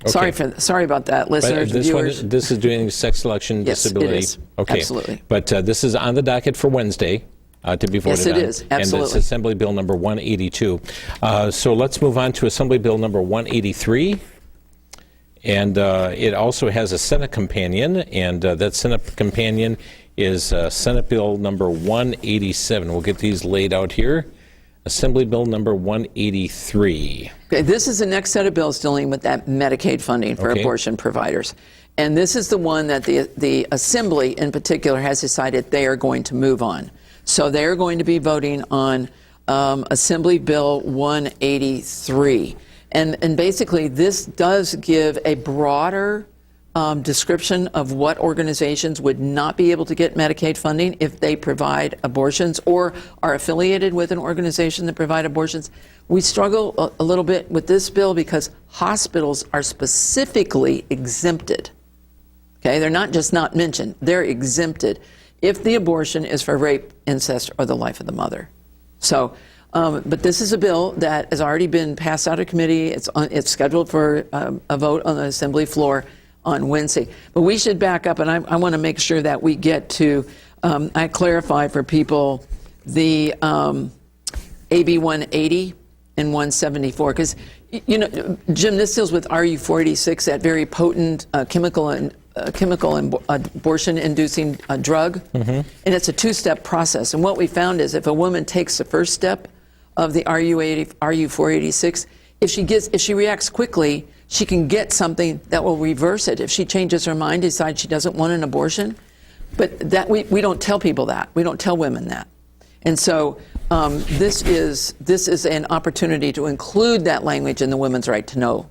okay. Sorry about that, listeners, viewers. This is doing sex selection disability. Yes, it is. Okay. Absolutely. But this is on the docket for Wednesday. To be voted on. Yes, it is. Absolutely. And it's Assembly Bill number 182. So let's move on to Assembly Bill number 183. And it also has a Senate companion, and that Senate companion is Senate Bill number 187. We'll get these laid out here. Assembly Bill number 183. Okay, this is the next set of bills dealing with that Medicaid funding for abortion providers. And this is the one that the Assembly in particular has decided they are going to move on. So they're going to be voting on Assembly Bill 183. And basically this does give a broader description of what organizations would not be able to get Medicaid funding if they provide abortions or are affiliated with an organization that provide abortions. We struggle a little bit with this bill because hospitals are specifically exempted. Okay, they're not just not mentioned, they're exempted if the abortion is for rape, incest, or the life of the mother. So, but this is a bill that has already been passed out of committee. It's scheduled for a vote on the Assembly floor on Wednesday. But we should back up, and I want to make sure that we get to, I clarify for people, the AB 180 and 174, because, you know, Jim, this deals with RU486, that very potent chemical abortion-inducing drug, and it's a two-step process. And what we found is if a woman takes the first step of the RU486, if she reacts quickly, she can get something that will reverse it if she changes her mind, decides she doesn't want an abortion. But that we don't tell people that. We don't tell women that. And so this is an opportunity to include that language in the Women's Right to Know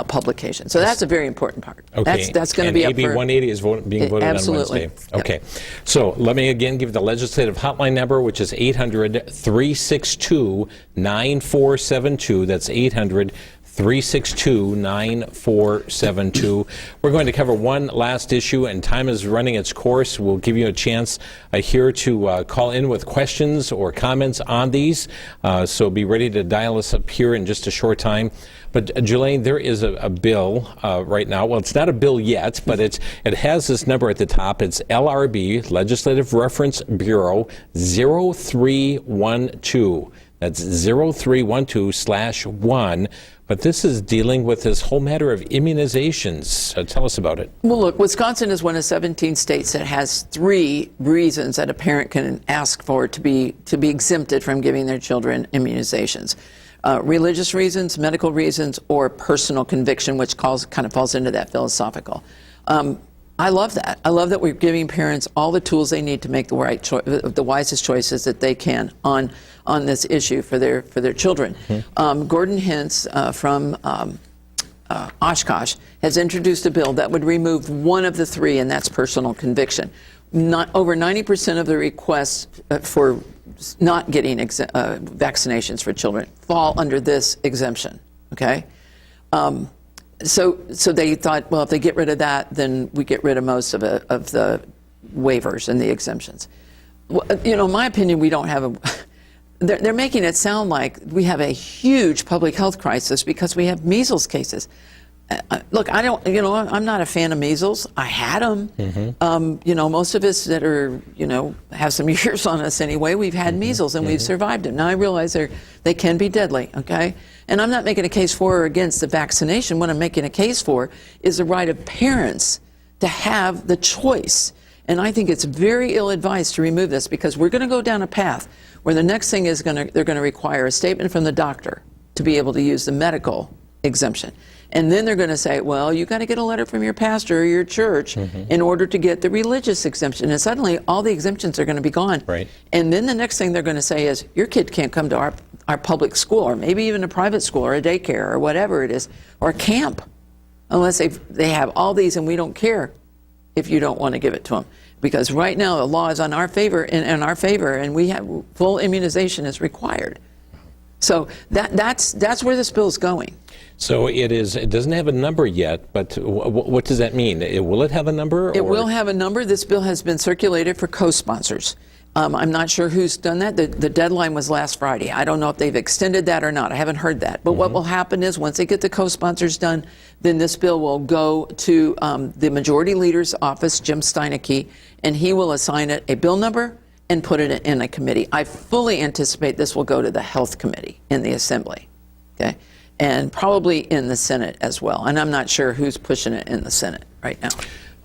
publication. So that's a very important part. Okay. That's going to be up AB for... 180 is being voted absolutely. on Wednesday. Okay. So let me again give the legislative hotline number, which is 800-362-9472. That's 800-362-9472. We're going to cover one last issue, and time is running its course. We'll give you a chance here to call in with questions or comments on these. So be ready to dial us up here in just a short time. But Julaine, there is a bill right now. Well, it's not a bill yet, but it has this number at the top. It's LRB, Legislative Reference Bureau 0312. That's 0312/1. But this is dealing with this whole matter of immunizations. Tell us about it. Well, look, Wisconsin is one of 17 states that has 3 reasons that a parent can ask for to be exempted from giving their children immunizations. Religious reasons, medical reasons, or personal conviction, which kind of falls into that philosophical. I love that. I love that we're giving parents all the tools they need to make the wisest choices that they can on this issue for their children. Gordon Hintz from Oshkosh has introduced a bill that would remove one of the 3, and that's personal conviction. Over 90% of the requests for not getting vaccinations for children fall under this exemption. Okay. So they thought, well, if they get rid of that, then we get rid of most of the waivers and the exemptions. Well, you know, in my opinion, we don't have they're making it sound like we have a huge public health crisis because we have measles cases. Look, I'm not a fan of measles. I had them. You know, most of us that are, have some years on us anyway, we've had measles and we've survived them. Now I realize they can be deadly, okay? And I'm not making a case for or against the vaccination. What I'm making a case for is the right of parents to have the choice. And I think it's very ill-advised to remove this because we're going to go down a path where the next thing is they're going to require a statement from the doctor to be able to use the medical exemption. And then they're going to say, well, you got to get a letter from your pastor or your church in order to get the religious exemption. And suddenly all the exemptions are going to be gone. Right. And then the next thing they're going to say is, your kid can't come to our public school, or maybe even a private school or a daycare or whatever it is, or a camp, unless they have all these, and we don't care if you don't want to give it to them. Because right now the law is in our favor, and we have full immunization is required. So that's where this bill is going. So it doesn't have a number yet, but what does that mean? Will it have a number? It will have a number. This bill has been circulated for co-sponsors. I'm not sure who's done that. The deadline was last Friday. I don't know if they've extended that or not. I haven't heard that. But what will happen is once they get the co-sponsors done, then this bill will go to the majority leader's office, Jim Steineke, and he will assign it a bill number and put it in a committee. I fully anticipate this will go to the Health Committee in the Assembly. Okay. and probably in the Senate as well. And I'm not sure who's pushing it in the Senate right now.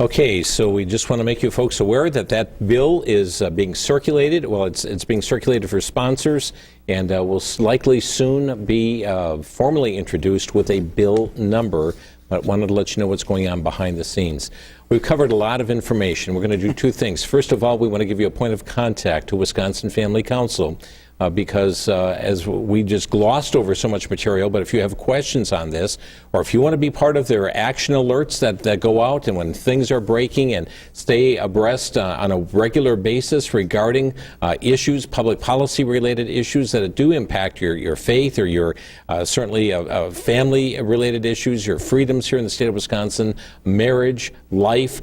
Okay, so we just want to make you folks aware that that bill is being circulated. Well, it's being circulated for sponsors, and will likely soon be formally introduced with a bill number. But wanted to let you know what's going on behind the scenes. We've covered a lot of information. We're going to do two things. First of all, we want to give you a point of contact to Wisconsin Family Council. Because as we just glossed over so much material, but if you have questions on this, or if you want to be part of their action alerts that go out and when things are breaking, and stay abreast on a regular basis regarding issues, public policy related issues that do impact your faith or your certainly family related issues, your freedoms here in the state of Wisconsin, marriage, life,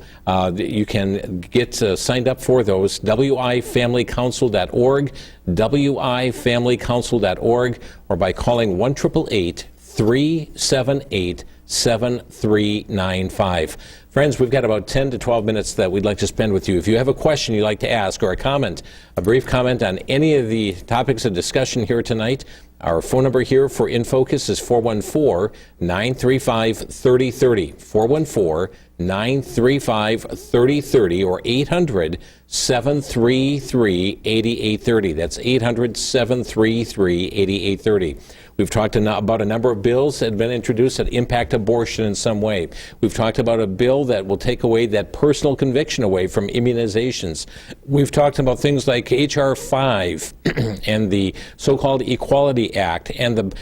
you can get signed up for those. wifamilycouncil.org, wifamilycouncil.org, or by calling 1-888-378-7395. Friends, we've got about 10 to 12 minutes that we'd like to spend with you. If you have a question you'd like to ask or a comment, a brief comment on any of the topics of discussion here tonight, our phone number here for inFocus is 414-935-3030, 414-935-3030, or 800-733-8830. That's 800-733-8830. We've talked about a number of bills that have been introduced that impact abortion in some way. We've talked about a bill that will take away that personal conviction away from immunizations. We've talked about things like H.R. 5 and the so-called Equality Act and the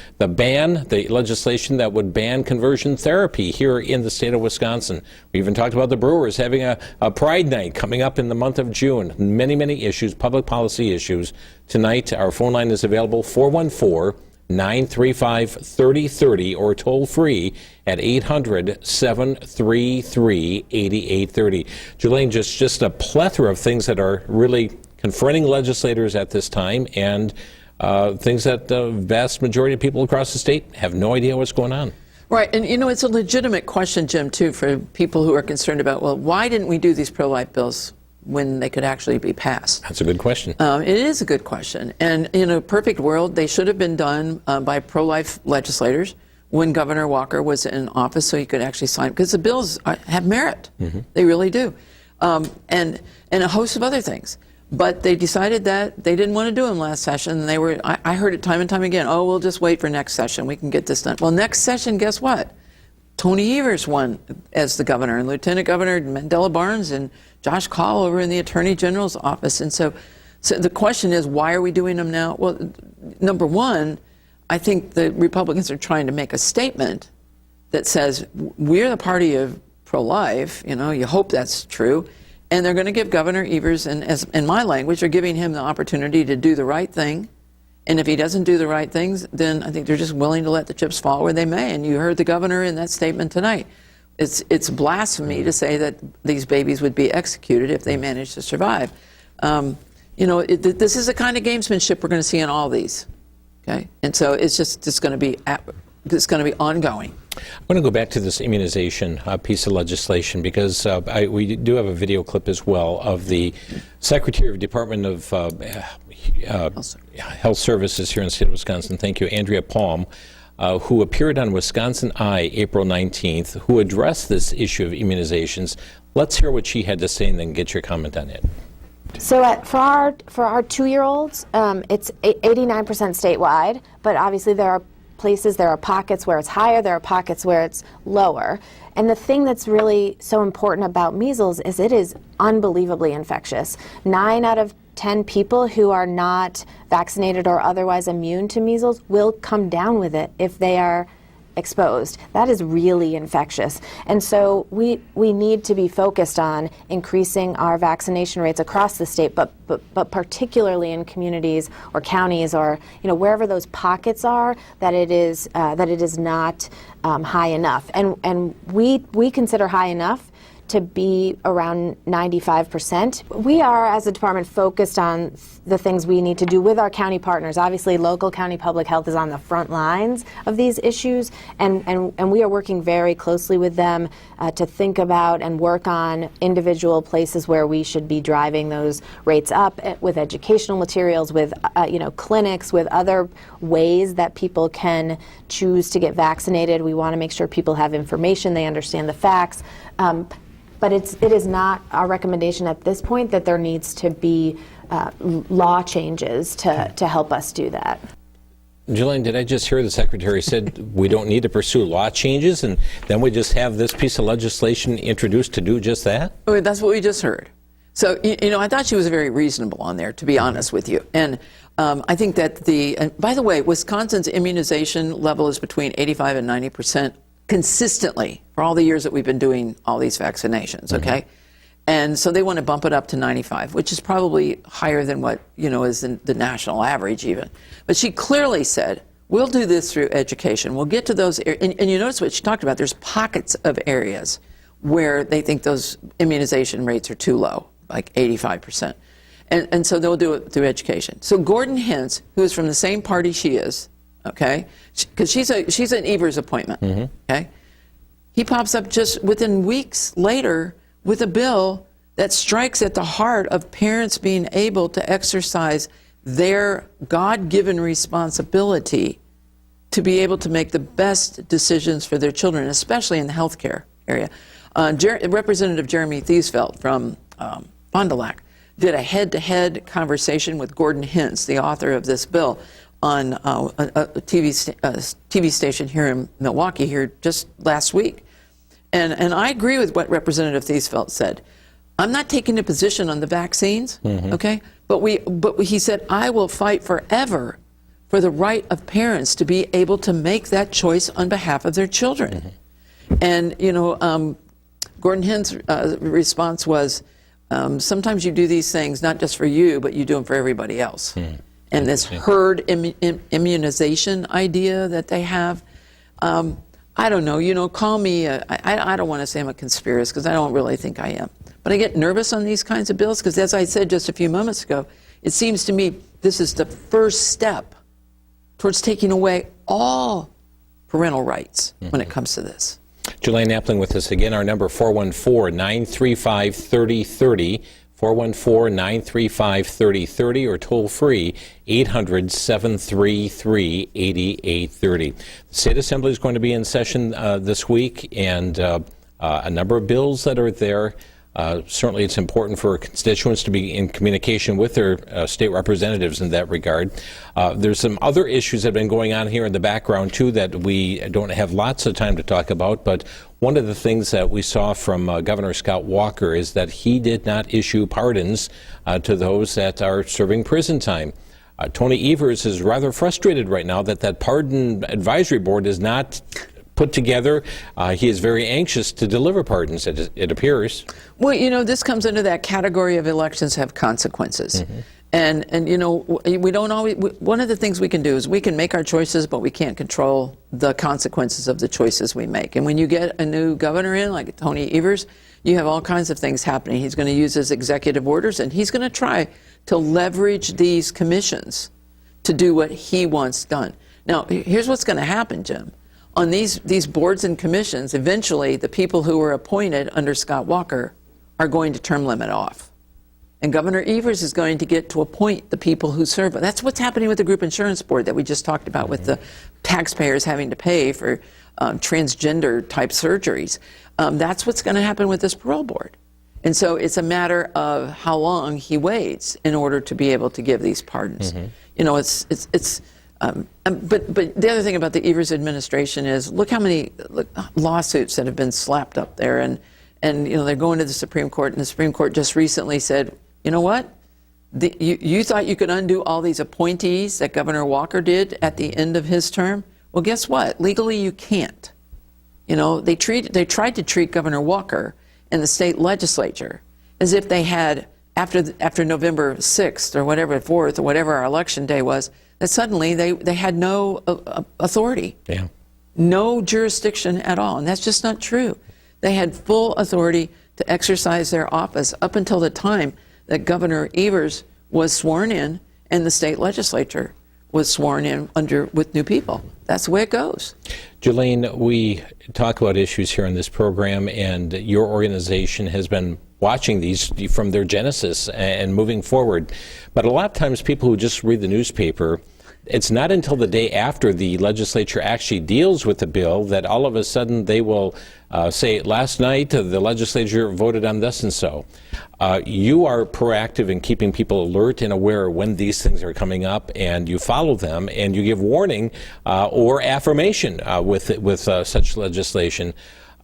legislation that would ban conversion therapy here in the state of Wisconsin. We even talked about the Brewers having a Pride Night coming up in the month of June. Many, many issues, public policy issues. Tonight, our phone line is available, 414-935-3030, or toll free at 800-733-8830. Julaine, just a plethora of things that are really confronting legislators at this time, and things that the vast majority of people across the state have no idea what's going on. Right, and it's a legitimate question, Jim, too, for people who are concerned about, well, why didn't we do these pro-life bills when they could actually be passed? That's a good question. It is a good question. And in a perfect world, they should have been done by pro-life legislators when Governor Walker was in office, so he could actually sign, because the bills have merit. Mm-hmm. They really do. And a host of other things. But they decided that they didn't want to do them last session. And I heard it time and time again, oh, we'll just wait for next session. We can get this done. Well, next session, guess what? Tony Evers won as the governor, and Lieutenant Governor Mandela Barnes and Josh Call over in the Attorney General's office. And so the question is, why are we doing them now? Well, number one, I think the Republicans are trying to make a statement that says, we're the party of pro-life, you hope that's true, and they're going to give Governor Evers, and as in my language, they're giving him the opportunity to do the right thing. And if he doesn't do the right things, then I think they're just willing to let the chips fall where they may. And you heard the governor in that statement tonight. It's blasphemy to say that these babies would be executed if they managed to survive. This is the kind of gamesmanship we're going to see in all these. Okay, and so it's going to be ongoing. I'm going to go back to this immunization piece of legislation, because we do have a video clip as well of the Secretary of Department of Health Services here in the state of Wisconsin. Thank you, Andrea Palm, who appeared on Wisconsin Eye April 19th, who addressed this issue of immunizations. Let's hear what she had to say and then get your comment on it. So for our 2-year-olds, it's 89% statewide, but obviously there are pockets where it's higher, there are pockets where it's lower. And the thing that's really so important about measles is it is unbelievably infectious. 9 out of 10 people who are not vaccinated or otherwise immune to measles will come down with it if they are exposed. That is really infectious. And so we need to be focused on increasing our vaccination rates across the state, but particularly in communities or counties or wherever those pockets are that it is not high enough. And we consider high enough to be around 95%. We are, as a department, focused on the things we need to do with our county partners. Obviously, local county public health is on the front lines of these issues, and we are working very closely with them to think about and work on individual places where we should be driving those rates up with educational materials, with clinics, with other ways that people can choose to get vaccinated. We want to make sure people have information, they understand the facts. But it is not our recommendation at this point that there needs to be law changes to help us do that. Julaine, did I just hear the Secretary said we don't need to pursue law changes, and then we just have this piece of legislation introduced to do just that? Oh, that's what we just heard. So, I thought she was very reasonable on there, to be honest with you. And I think that and by the way, Wisconsin's immunization level is between 85 and 90% consistently for all the years that we've been doing all these vaccinations, okay? And so they want to bump it up to 95, which is probably higher than what, is the national average even. But she clearly said, we'll do this through education. We'll get to those, and you notice what she talked about, there's pockets of areas where they think those immunization rates are too low, like 85%. And so they'll do it through education. So Gordon Hintz, who is from the same party she is, okay, because she's an Evers appointment, okay, he pops up just within weeks later with a bill that strikes at the heart of parents being able to exercise their God-given responsibility to be able to make the best decisions for their children, especially in the healthcare area. Representative Jeremy Thiesfeld from Fond du Lac did a head-to-head conversation with Gordon Hintz, the author of this bill, on a TV station here in Milwaukee here just last week. And I agree with what Representative Thiesfeld said. I'm not taking a position on the vaccines, okay? But he said, I will fight forever for the right of parents to be able to make that choice on behalf of their children. And, Gordon Hintz's response was, sometimes you do these things not just for you, but you do them for everybody else. And this herd immunization idea that they have, I don't know, call me, I don't want to say I'm a conspiracist because I don't really think I am. But I get nervous on these kinds of bills because, as I said just a few moments ago, it seems to me this is the first step towards taking away all parental rights when it comes to this. Julaine Appling with us again. Our number 414-935-3030, 414-935-3030, or toll free 800-733-8830. The State Assembly is going to be in session this week, and a number of bills that are there. Certainly it's important for constituents to be in communication with their state representatives in that regard. There's some other issues that have been going on here in the background, too, that we don't have lots of time to talk about. But one of the things that we saw from Governor Scott Walker is that he did not issue pardons to those that are serving prison time. Tony Evers is rather frustrated right now that pardon advisory board is not put together. He is very anxious to deliver pardons, it appears. Well, this comes into that category of elections have consequences. And we don't always, one of the things we can do is we can make our choices, but we can't control the consequences of the choices we make. And when you get a new governor in, like Tony Evers, you have all kinds of things happening. He's going to use his executive orders, and he's going to try to leverage these commissions to do what he wants done. Now, here's what's going to happen, Jim. On these boards and commissions, eventually the people who were appointed under Scott Walker are going to term limit off. And Governor Evers is going to get to appoint the people who serve. That's what's happening with the group insurance board that we just talked about, with the taxpayers having to pay for transgender type surgeries. That's what's going to happen with this parole board. And so it's a matter of how long he waits in order to be able to give these pardons. But the other thing about the Evers administration is look how many lawsuits that have been slapped up there, and they're going to the Supreme Court, and the Supreme Court just recently said, you know what? You thought you could undo all these appointees that Governor Walker did at the end of his term? Well, guess what? Legally, you can't. They tried to treat Governor Walker and the state legislature as if they had, after November 6th or whatever, 4th or whatever our election day was, that suddenly they had no authority, no jurisdiction at all. And that's just not true. They had full authority to exercise their office up until the time that Governor Evers was sworn in and the state legislature was sworn in with new people. That's the way it goes. Julaine, we talk about issues here on this program, and your organization has been watching these from their genesis and moving forward. But a lot of times people who just read the newspaper, it's not until the day after the legislature actually deals with the bill that all of a sudden they will say, last night the legislature voted on this and so. You are proactive in keeping people alert and aware when these things are coming up, and you follow them and you give warning or affirmation with such legislation.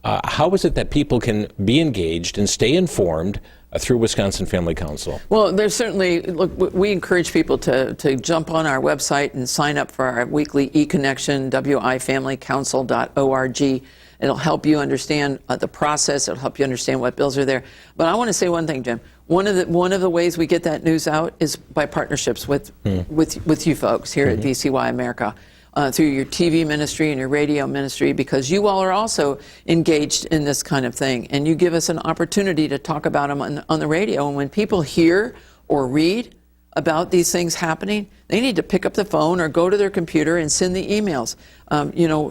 How is it that people can be engaged and stay informed through Wisconsin Family Council? Well, there's certainly, look, we encourage people to jump on our website and sign up for our weekly e-connection, wifamilycouncil.org. It'll help you understand the process. It'll help you understand what bills are there. But I want to say one thing, Jim. One of the ways we get that news out is by partnerships with you folks here at VCY America. Through your TV ministry and your radio ministry, because you all are also engaged in this kind of thing, and you give us an opportunity to talk about them on the radio. And when people hear or read about these things happening, they need to pick up the phone or go to their computer and send the emails.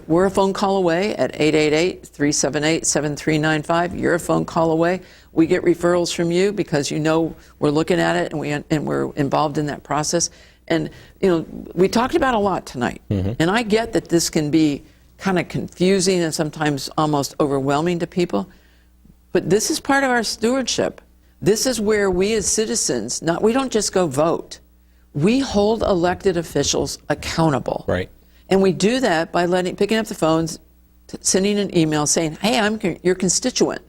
We're a phone call away at 888-378-7395. You're a phone call away. We get referrals from you because we're looking at it and we're involved in that process. And, we talked about a lot tonight. And I get that this can be kind of confusing and sometimes almost overwhelming to people. But this is part of our stewardship. This is where we as citizens, we don't just go vote. We hold elected officials accountable. Right. And we do that by picking up the phones, sending an email saying, hey, I'm your constituent.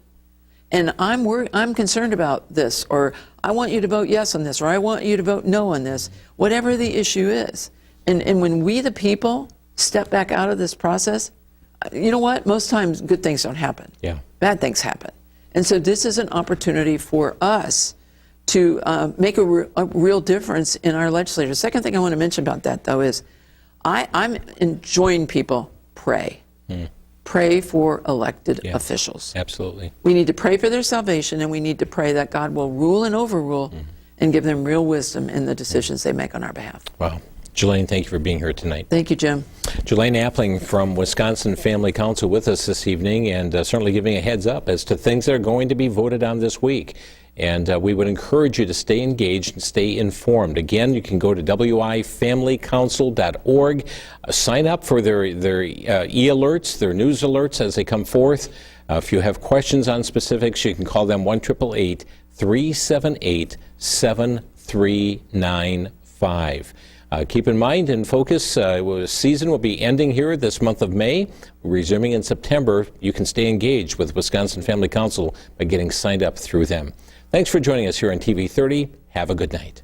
And I'm concerned about this, or I want you to vote yes on this, or I want you to vote no on this, whatever the issue is. And when we, the people, step back out of this process, you know what? Most times good things don't happen. Yeah. Bad things happen. And so this is an opportunity for us to make a real difference in our legislature. The second thing I want to mention about that, though, is I'm enjoying people pray. Pray for elected officials. Absolutely. We need to pray for their salvation, and we need to pray that God will rule and overrule and give them real wisdom in the decisions they make on our behalf. Wow. Julaine, thank you for being here tonight. Thank you, Jim. Julaine Appling from Wisconsin Family Council with us this evening, and certainly giving a heads up as to things that are going to be voted on this week. And we would encourage you to stay engaged and stay informed. Again, you can go to wifamilycouncil.org, sign up for their e-alerts, their news alerts as they come forth. If you have questions on specifics, you can call them 1-888-378-7395. Keep in mind, inFocus season will be ending here this month of May. Resuming in September, you can stay engaged with Wisconsin Family Council by getting signed up through them. Thanks for joining us here on TV 30. Have a good night.